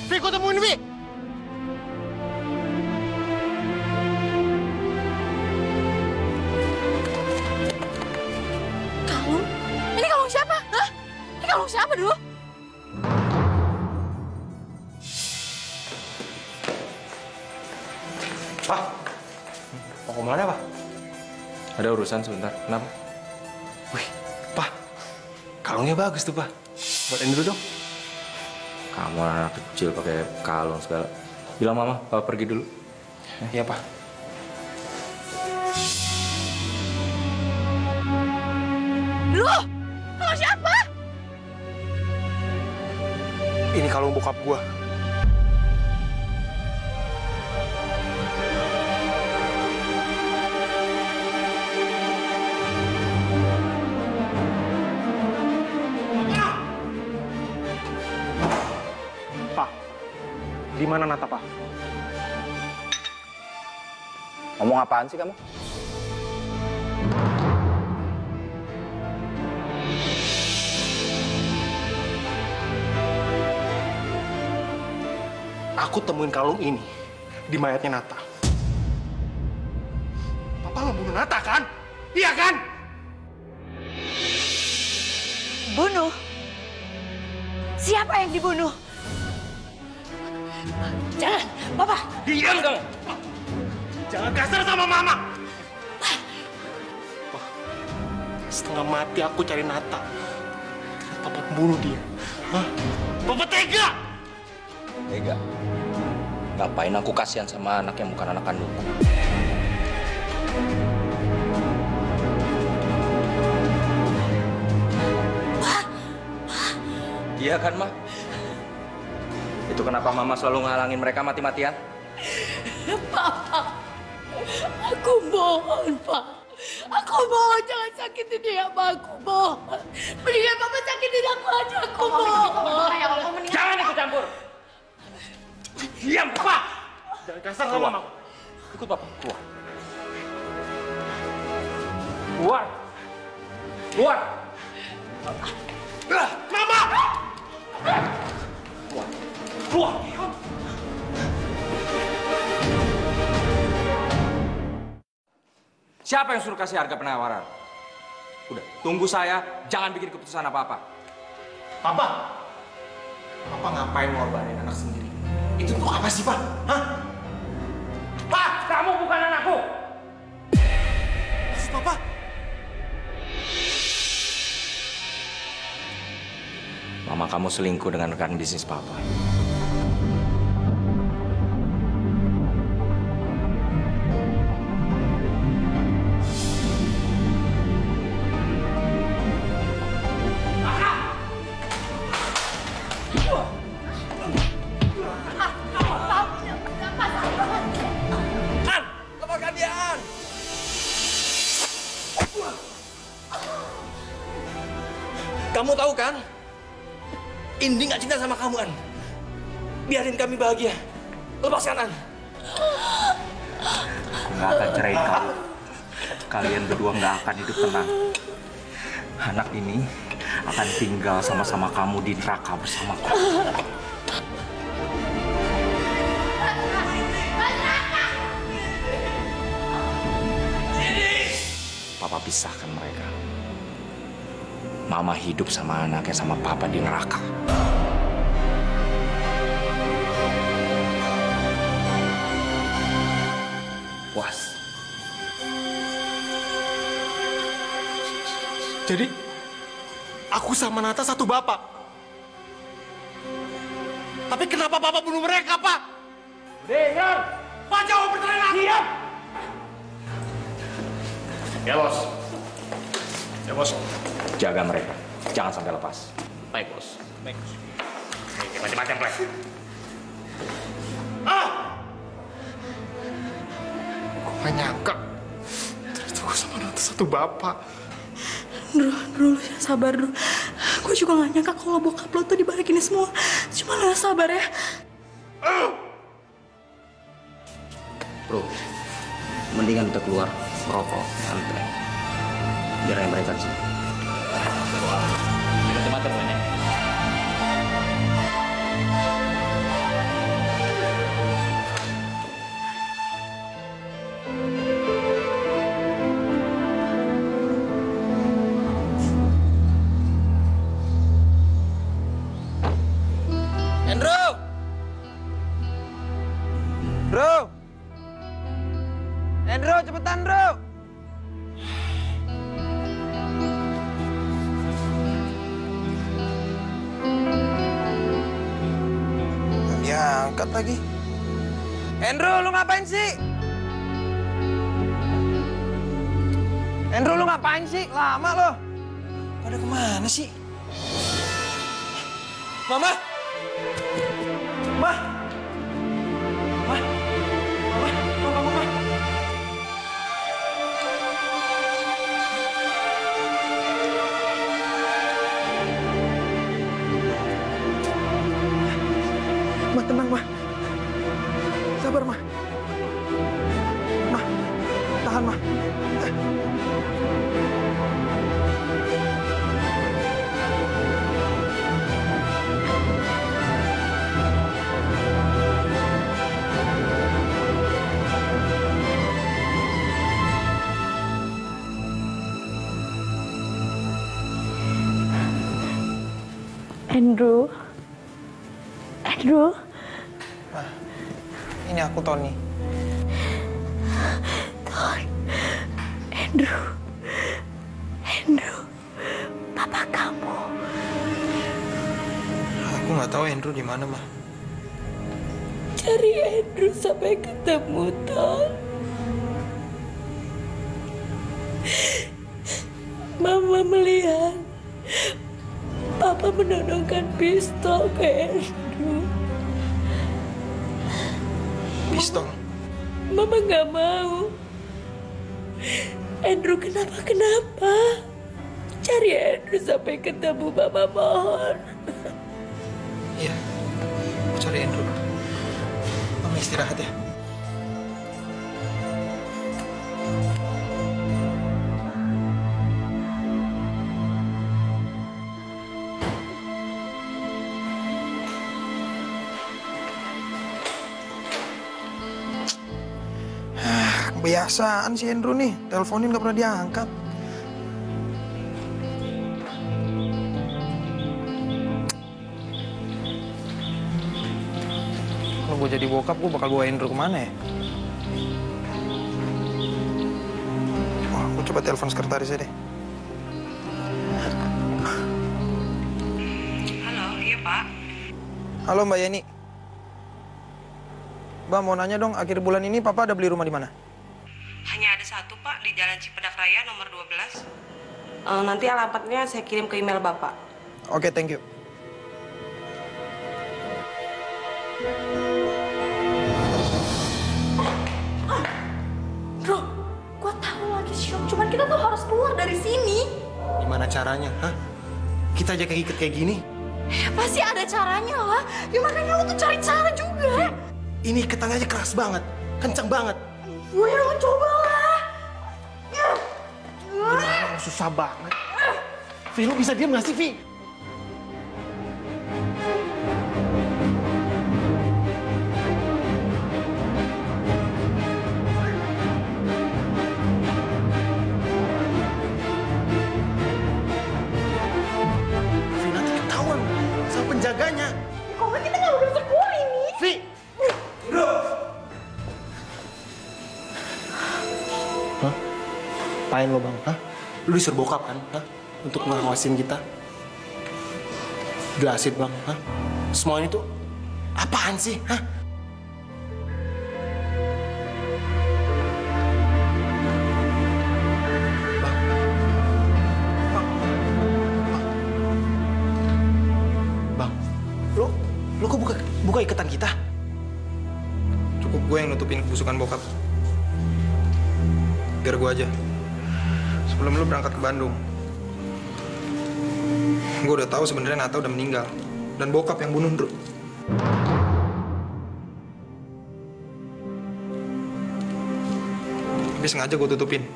Vi, gue temuin Vi. Kalung? Ini kalung siapa? Hah? Ini kalung siapa dulu? Pak, mau kemana, Pak? Ada urusan sebentar. Kenapa? Wih, Pak, kalungnya bagus tuh, Pak. Buatin dulu dong. Kamu anak kecil pakai kalung segala. Bilang mama, papa pergi dulu. Iya, Pak. Loh, kalung siapa? Ini kalung bokap gua. Pak, di mana Nata, Pak? Ngomong apaan sih kamu? Aku temuin kalung ini di mayatnya Nata. Papa ngebunuh Nata, kan? Iya, kan? Bunuh? Siapa yang dibunuh? Jangan, Papa. Diam kamu! Jangan kasar sama Mama! Wah, setengah mati aku cari Nata. Papa bunuh dia. Hah? Papa tega! Tega. Ngapain aku kasihan sama anak yang bukan anak kandungku? Iya kan, Ma? Itu kenapa Mama selalu ngalangin mereka mati-matian? Papa, aku mohon, Pak. Aku mohon jangan sakitin dia, Pak. Aku mohon. Mendingan Papa sakitin aku aja, aku mohon. Jangan ikut campur! Diam, Papa! Jangan kasar sama Mama. Ikut Papa, keluar. Keluar! Keluar! Mama! Keluar! Keluar! Siapa yang suruh kasih harga penawaran? Udah, tunggu saya, jangan bikin keputusan apa-apa. Papa! Papa ngapain ngorbanin anak sendiri? Itu tuh apa sih, Pak? Hah? Pak, kamu bukan anakku! Maksud Papa? Mama kamu selingkuh dengan rekan bisnis Papa. Lepaskan dia, An! Kamu tahu kan? Indi nggak cinta sama kamu, An. Biarin kami bahagia. Lepaskan, An. Aku nggak akan ceraiin kamu. Kalian berdua nggak akan hidup tenang. Anak ini akan tinggal sama-sama kamu di neraka bersamaku. papa pisahkan mereka. Mama hidup sama anaknya sama papa di neraka. Puas. Jadi, aku sama Nata satu bapak. Tapi kenapa Bapak bunuh mereka, Pak? Dengar! Pak, jawab pertanyaan aku! Siap! Ya, Bos. Ya, Bos. Jaga mereka. Jangan sampai lepas. Baik, Bos. Baik, Bos. Macam-macam, Plek. Aku gak nyangka. Ternyata gue sama Nata satu bapak. Andrew, lu yang sabar, Andrew. Gue juga gak nyangka kalau bokap lo tuh dibalik ini semua. Cuma lo yang sabar ya. Bro, mendingan kita keluar merokok, santai. Biar yang mereka sih. Macam-macam, Plek. Andrew! Bro! Andrew, cepetan, Bro! Ya, angkat lagi. Andrew, lu ngapain sih? Andrew, lu ngapain sih? Lama lo. Pada kemana sih? Mama! Ma! Ma! Mama! Mama! Ma, tenang, Ma. Sabar, Ma. Ma, tahan, Ma. Andrew. Ini aku, Tony. Andrew, papa kamu. Aku nggak tahu Andrew di mana, Ma. Cari Andrew sampai ketemu, Ton. Mama melihat papa menodongkan pistol ke Andrew. Pistol? Mama nggak mau. Andrew kenapa? Cari Andrew sampai ketemu, Mama mohon. Iya, aku cari Andrew. Mama istirahat ya. Kebiasaan si Andrew nih, teleponin gak pernah diangkat. Kalau gue jadi bokap, gue bakal bawa Andrew kemana ya? Wah, gue coba telepon sekretarisnya deh. Halo, iya Pak. Halo Mbak Yeni. Mbak mau nanya dong, akhir bulan ini Papa ada beli rumah di mana? Hanya ada satu Pak, di Jalan Cipedak Raya nomor 12. Nanti alamatnya saya kirim ke email Bapak. Oke, thank you. Bro, gua tahu lagi syok. Cuman kita tuh harus keluar dari sini. Gimana caranya, hah? Kita aja keikat kayak gini. Ya pasti ada caranya lah. Ya makanya lu tuh cari cara juga. Ini iketannya aja keras banget, kenceng banget. Gue lu coba lah. Gimana, susah banget. Vi, lu bisa diam gak sih, Vi? menjaganya. Kok kita nggak udah bersyukur ini? Vi! Bro! Hah? Apain lo bang? Hah? Lu disuruh bokap kan? Hah? Untuk ngawasin kita? Jelasin bang, hah? Semua ini tuh apaan sih? Hah? Bang, lu kok buka ikatan kita? Cukup gue yang nutupin kebusukan bokap. Biar gue aja. Sebelum lu berangkat ke Bandung, gue udah tahu sebenarnya Nata udah meninggal dan bokap yang bunuh Ndru. Tapi sengaja gue tutupin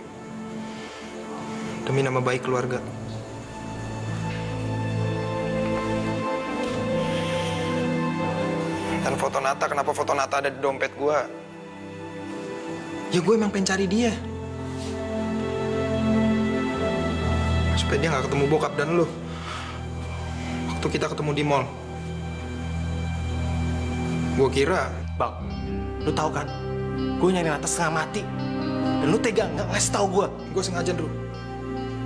demi nama baik keluarga. Dan foto Nata, kenapa foto Nata ada di dompet gue? Ya gue emang pengen cari dia. Supaya dia nggak ketemu bokap dan lu. Waktu kita ketemu di mall. Gue kira... Bang, lu tahu kan? Gue nyari Nata setengah mati. Dan lu tega nggak ngasih tahu gue? Gue sengaja, Ndru.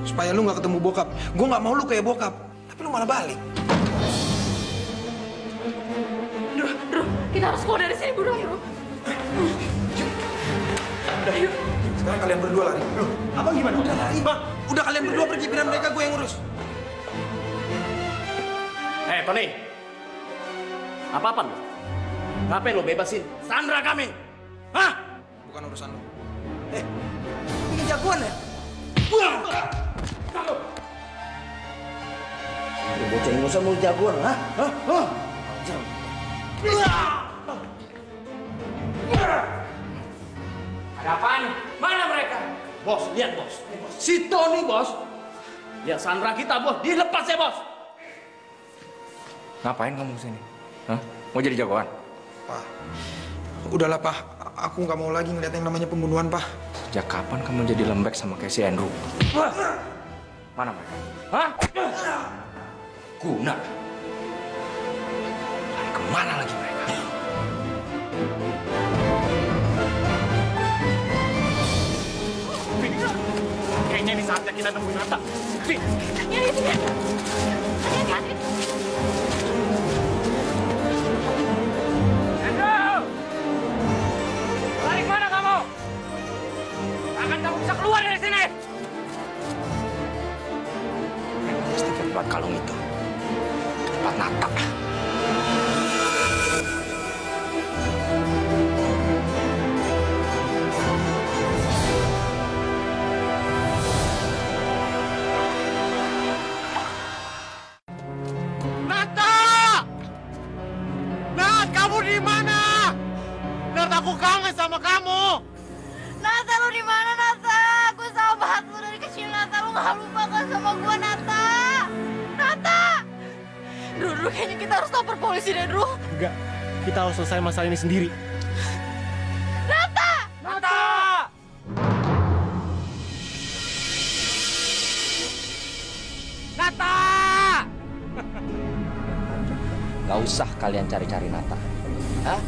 Supaya lu nggak ketemu bokap. Gue nggak mau lu kayak bokap. Tapi lu malah balik. Bro, kita harus keluar dari sini, bro. Udah, sekarang kalian berdua lari. Loh, abang gimana? Udah lari, bang. Udah kalian berdua pergi, biar mereka gue yang ngurus. Tony. Apa-apaan lo? Ngapain lo bebasin Sandra kami? Hah? Bukan urusan lu. Ini jagoan ya? Lu bocah Indonesia mau jagoan, hah? Hah? Ada apaan? Mana mereka? Bos, lihat bos. Si Tony bos. Lihat Sandra kita bos, dilepas ya bos. Ngapain kamu kesini? Hah? Mau jadi jagoan? Pak, udahlah Pak. Aku nggak mau lagi ngeliat yang namanya pembunuhan Pak. Sejak kapan kamu jadi lembek sama kayak si Andrew? Mana mereka? Hah? Guna. Lari kemana lagi mereka? Kayaknya ini saatnya kita nemuin Nata. Vi! Andrew! Lari kemana kamu? Akan kamu bisa keluar dari sini! Pasti ke tempat kalung itu. Tempat Nata. Di mana? Nata, aku kangen sama kamu. Nata, lu di mana, Nata? Aku sahabat lu dari kecil, Nata. Lu nggak lupa kan sama gua, Nata? Nata! Dru, kayaknya kita harus lapor polisi deh, Dru. Enggak, kita harus selesai masalah ini sendiri. Nata! Nata! Nata! Gak usah kalian cari-cari Nata. Hah?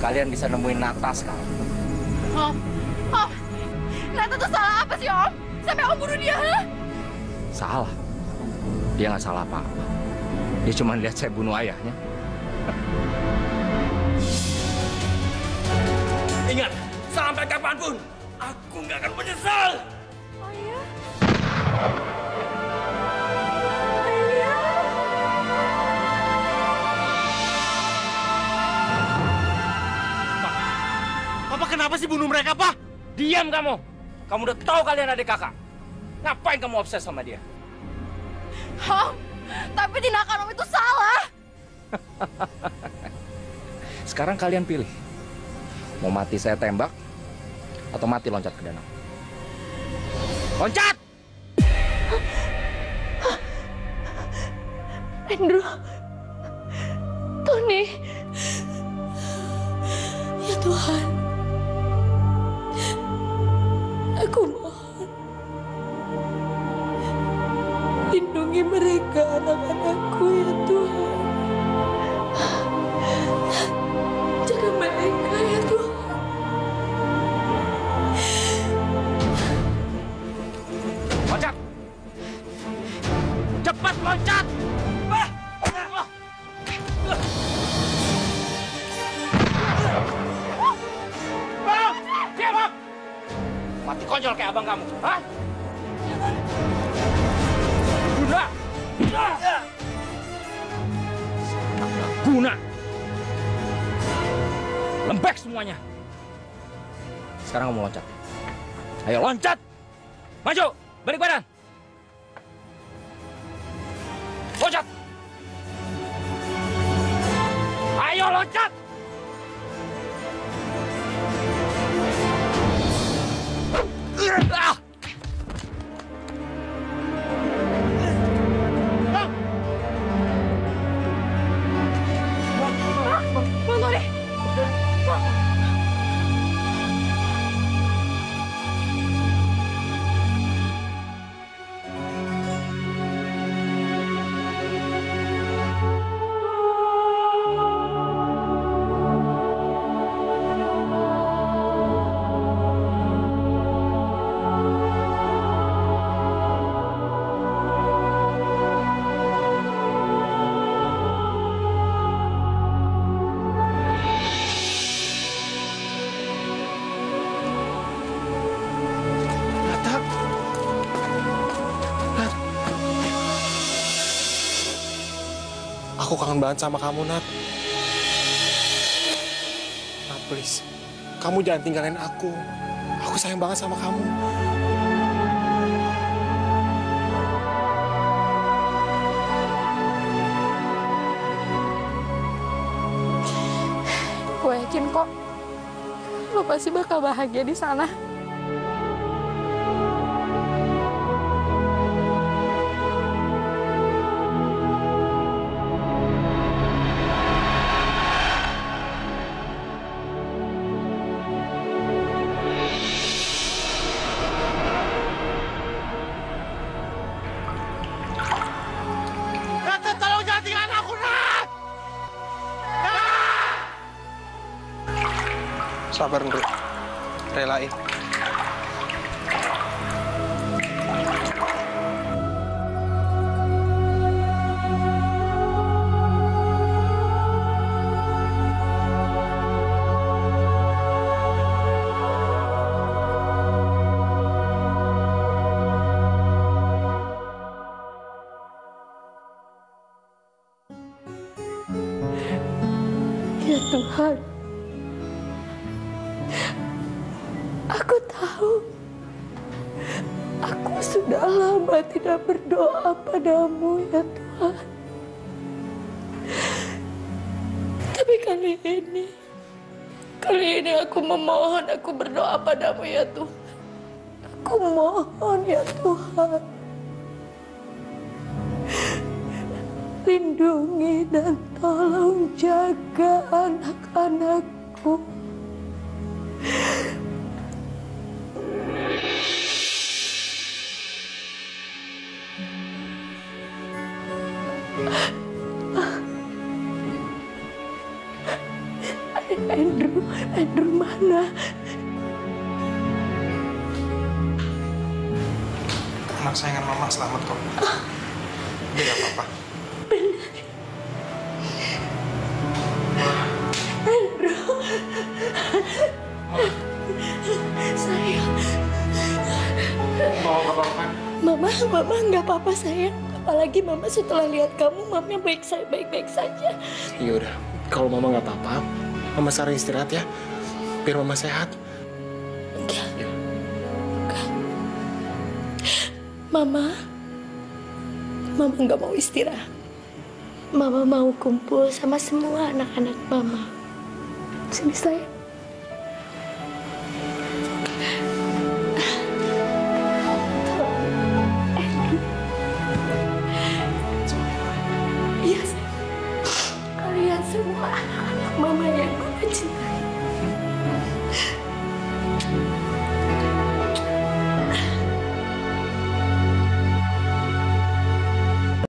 Kalian bisa nemuin Nata sekarang. Om, Nata tuh salah apa sih, Om? Sampai Om bunuh dia, ha? Salah. Dia nggak salah apa-apa. Dia cuma lihat saya bunuh ayahnya. Ingat, sampai kapanpun aku nggak akan menyesal. Ayah? Papa kenapa sih bunuh mereka, Pak? Diam kamu. Kamu udah tahu kalian adik kakak. Ngapain kamu obses sama dia? Om, tapi tindakan Om itu salah. Sekarang kalian pilih. Mau mati saya tembak atau mati loncat ke danau? Loncat! Andrew, Tony, ya Tuhan, aku mohon lindungi mereka, anak-anakku ya Tuhan. sial kayak abang kamu? Hah? Guna! Nggak guna! Lembek semuanya. Sekarang kamu loncat. Ayo loncat! Maju! Balik badan! Loncat! Ayo loncat! Ah! Bang Tony! Aku kangen banget sama kamu, Nat. Nat, please. Kamu jangan tinggalin aku. Aku sayang banget sama kamu. Gue yakin kok, lo pasti bakal bahagia di sana. Tolong jangan tinggalin aku, Nat! Sabar, Ndru. Relain. Ya Tuhan, aku tahu aku sudah lama tidak berdoa padamu ya Tuhan. Tapi kali ini aku memohon, aku berdoa padamu ya Tuhan. Aku mohon ya Tuhan, lindungi dan tolong jaga anak-anakku. Andrew mana? Anak sayangan mama selamat kok. Dia gak apa-apa. Andrew. Sayang. Mama gak apa-apa. Mama nggak apa-apa sayang. Apalagi mama setelah lihat kamu, mama baik-baik saja. Ya udah, kalau mama nggak apa-apa, mama sekarang istirahat ya, biar mama sehat. Enggak. Mama nggak mau istirahat. Mama mau kumpul sama semua anak-anak mama. Sini sayang.